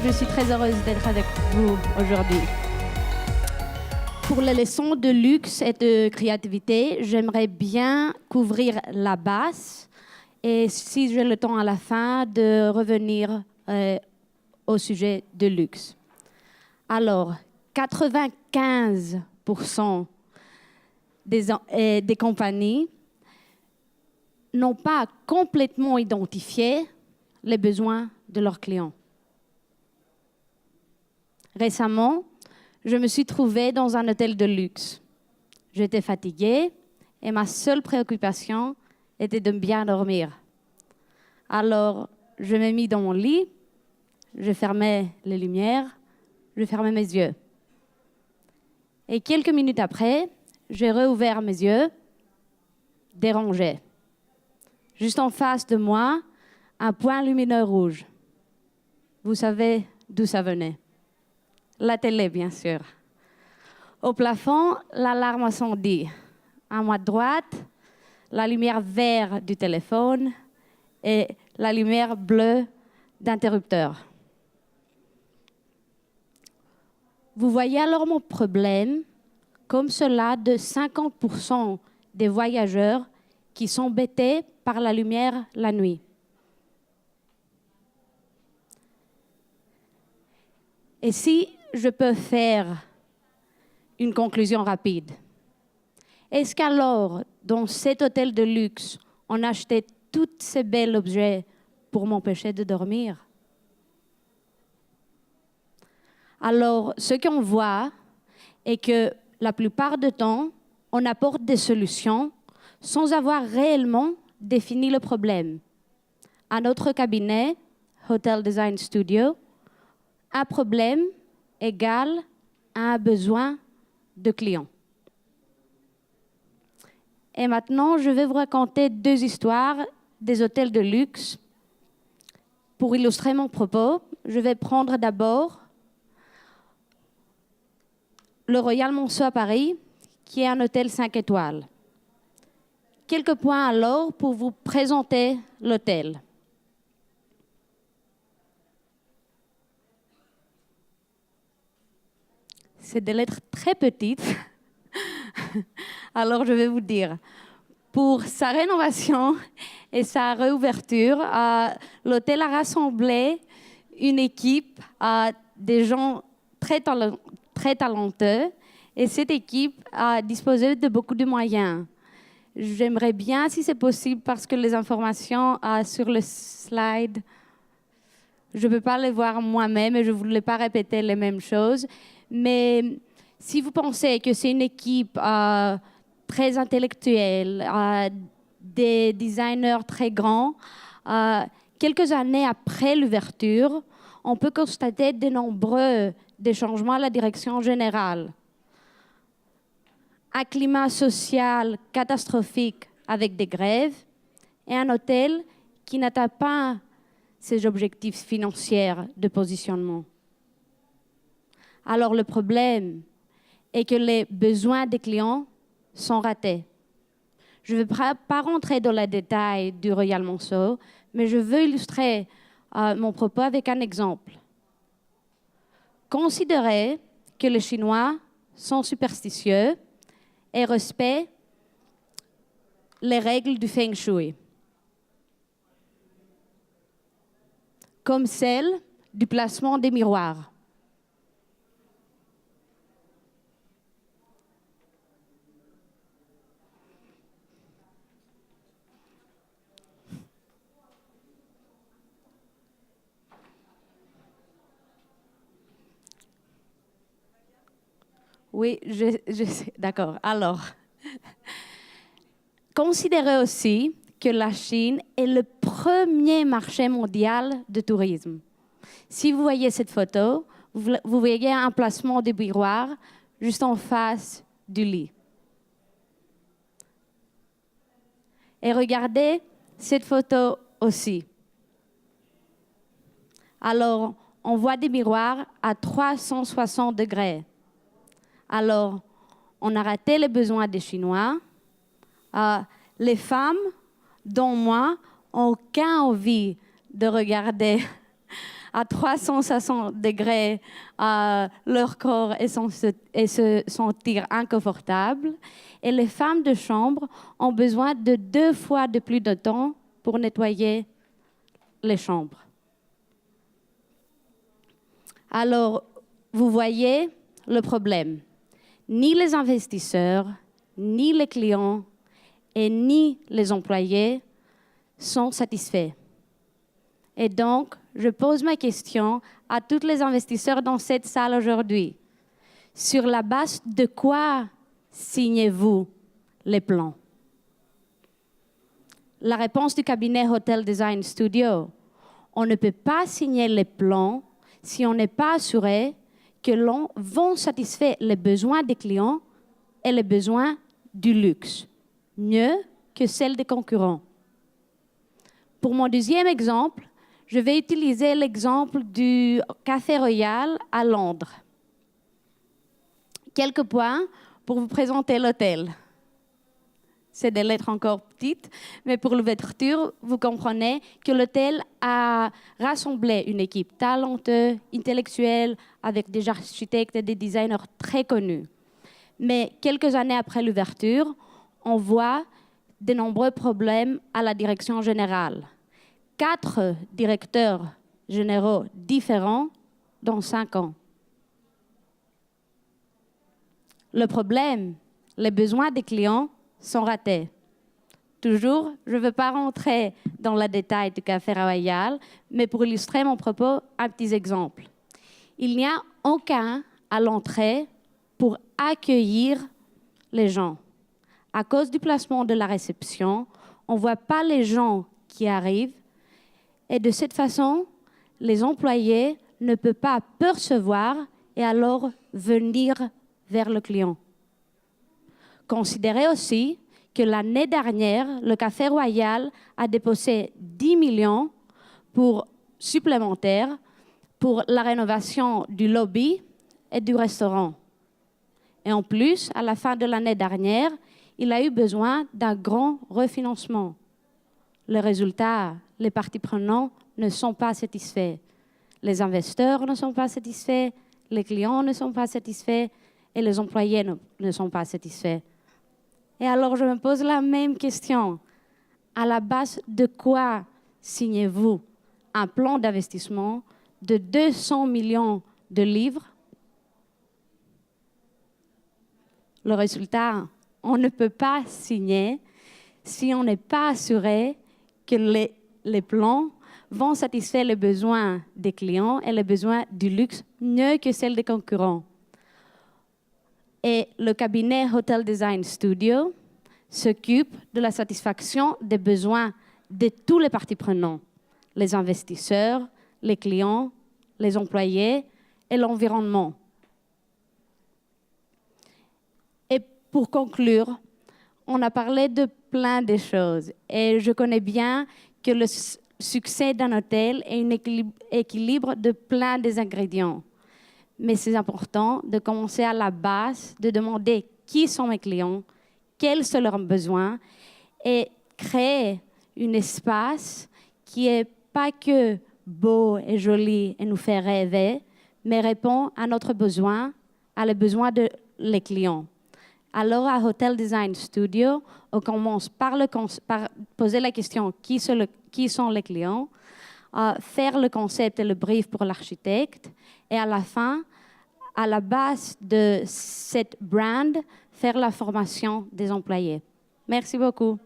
Je suis très heureuse d'être avec vous aujourd'hui. Pour les leçons de luxe et de créativité, j'aimerais bien couvrir la base et si j'ai le temps à la fin de revenir au sujet de luxe. Alors, 95% des compagnies n'ont pas complètement identifié les besoins de leurs clients. Récemment, je me suis trouvée dans un hôtel de luxe. J'étais fatiguée et ma seule préoccupation était de bien dormir. Alors, je me mis dans mon lit, je fermais les lumières, je fermais mes yeux. Et quelques minutes après, j'ai rouvert mes yeux, dérangé. Juste en face de moi, un point lumineux rouge. Vous savez d'où ça venait? La télé, bien sûr. Au plafond, l'alarme incendie. À ma droite, la lumière verte du téléphone et la lumière bleue d'interrupteur. Vous voyez alors mon problème, comme cela de 50% des voyageurs qui sont embêtés par la lumière la nuit. Et si je peux faire une conclusion rapide, est-ce qu'alors, dans cet hôtel de luxe, on achetait tous ces bels objets pour m'empêcher de dormir? Alors, ce qu'on voit est que la plupart du temps, on apporte des solutions sans avoir réellement défini le problème. À notre cabinet, Hotel Design Studio, un problème égale à un besoin de client. Et maintenant, je vais vous raconter deux histoires des hôtels de luxe. Pour illustrer mon propos, je vais prendre d'abord le Royal Monceau à Paris, qui est un hôtel 5 étoiles. Quelques points alors pour vous présenter l'hôtel. C'est des lettres très petites. Alors, je vais vous dire. Pour sa rénovation et sa réouverture, l'hôtel a rassemblé une équipe des gens très talentueux et cette équipe a disposé de beaucoup de moyens. J'aimerais bien, si c'est possible, parce que les informations sur le slide, je ne peux pas les voir moi-même et je ne voulais pas répéter les mêmes choses. Mais si vous pensez que c'est une équipe très intellectuelle, des designers très grands, quelques années après l'ouverture, on peut constater de nombreux changements à la direction générale. Un climat social catastrophique avec des grèves et un hôtel qui n'atteint pas ses objectifs financiers de positionnement. Alors le problème est que les besoins des clients sont ratés. Je ne vais pas rentrer dans les détails du Royal Monceau, mais je veux illustrer mon propos avec un exemple. Considérez que les Chinois sont superstitieux et respectent les règles du Feng Shui, comme celle du placement des miroirs. Oui, je sais. D'accord. Alors, considérez aussi que la Chine est le premier marché mondial de tourisme. Si vous voyez cette photo, vous voyez un placement de miroir juste en face du lit. Et regardez cette photo aussi. Alors, on voit des miroirs à 360 degrés. Alors, on a raté les besoins des Chinois. Les femmes, dont moi, n'ont aucune envie de regarder à 360 degrés leur corps et se sentir inconfortables. Et les femmes de chambre ont besoin de 2 fois de plus de temps pour nettoyer les chambres. Alors, vous voyez le problème. Ni les investisseurs, ni les clients et ni les employés sont satisfaits. Et donc, je pose ma question à tous les investisseurs dans cette salle aujourd'hui. Sur la base de quoi signez-vous les plans? La réponse du cabinet Hotel Design Studio: on ne peut pas signer les plans si on n'est pas assuré que l'on va satisfaire les besoins des clients et les besoins du luxe, mieux que celles des concurrents. Pour mon deuxième exemple, je vais utiliser l'exemple du Café Royal à Londres. Quelques points pour vous présenter l'hôtel. C'est des lettres encore petites, mais pour l'ouverture, vous comprenez que l'hôtel a rassemblé une équipe talenteuse, intellectuelle, avec des architectes et des designers très connus. Mais quelques années après l'ouverture, on voit de nombreux problèmes à la direction générale. 4 directeurs généraux différents dans 5 ans. Le problème, les besoins des clients sont ratés. Toujours, je ne veux pas rentrer dans le détail du Café Royal, mais pour illustrer mon propos, un petit exemple. Il n'y a aucun à l'entrée pour accueillir les gens. À cause du placement de la réception, on ne voit pas les gens qui arrivent et de cette façon, les employés ne peuvent pas percevoir et alors venir vers le client. Considérez aussi que l'année dernière, le Café Royal a déposé 10 millions supplémentaires pour la rénovation du lobby et du restaurant. Et en plus, à la fin de l'année dernière, il a eu besoin d'un grand refinancement. Le résultat, les parties prenantes ne sont pas satisfaits. Les investisseurs ne sont pas satisfaits, les clients ne sont pas satisfaits et les employés ne sont pas satisfaits. Et alors, je me pose la même question. À la base de quoi signez-vous un plan d'investissement de 200 millions de livres? Le résultat, on ne peut pas signer si on n'est pas assuré que les plans vont satisfaire les besoins des clients et les besoins du luxe mieux que celles des concurrents. Et le cabinet Hotel Design Studio s'occupe de la satisfaction des besoins de tous les parties prenantes, les investisseurs, les clients, les employés et l'environnement. Et pour conclure, on a parlé de plein de choses et je connais bien que le succès d'un hôtel est un équilibre de plein des ingrédients. Mais c'est important de commencer à la base, de demander qui sont mes clients, quels sont leurs besoins et créer un espace qui n'est pas que beau et joli et nous fait rêver, mais répond à notre besoin, à les besoins des clients. Alors, à Hotel Design Studio, on commence par poser la question qui sont les clients, faire le concept et le brief pour l'architecte, et à la fin, à la base de cette brand, faire la formation des employés. Merci beaucoup.